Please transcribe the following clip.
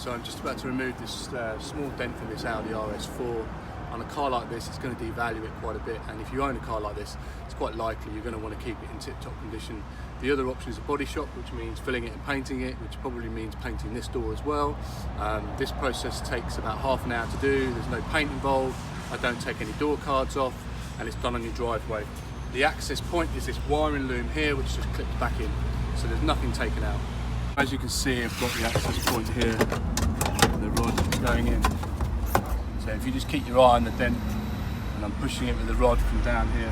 So I'm just about to remove this small dent from this Audi RS4. On a car like this, it's going to devalue it quite a bit, and if you own a car like this, it's quite likely you're going to want to keep it in tip-top condition. The other option is a body shop, which means filling it and painting it, which probably means painting this door as well. This process takes about half an hour to do. There's no paint involved. I don't take any door cards off, and it's done on your driveway. The access point is this wiring loom here, which just clips back in, so there's nothing taken out. As you can see, I've got the access point here, the rod going in. So if you just keep your eye on the dent, and I'm pushing it with the rod from down here,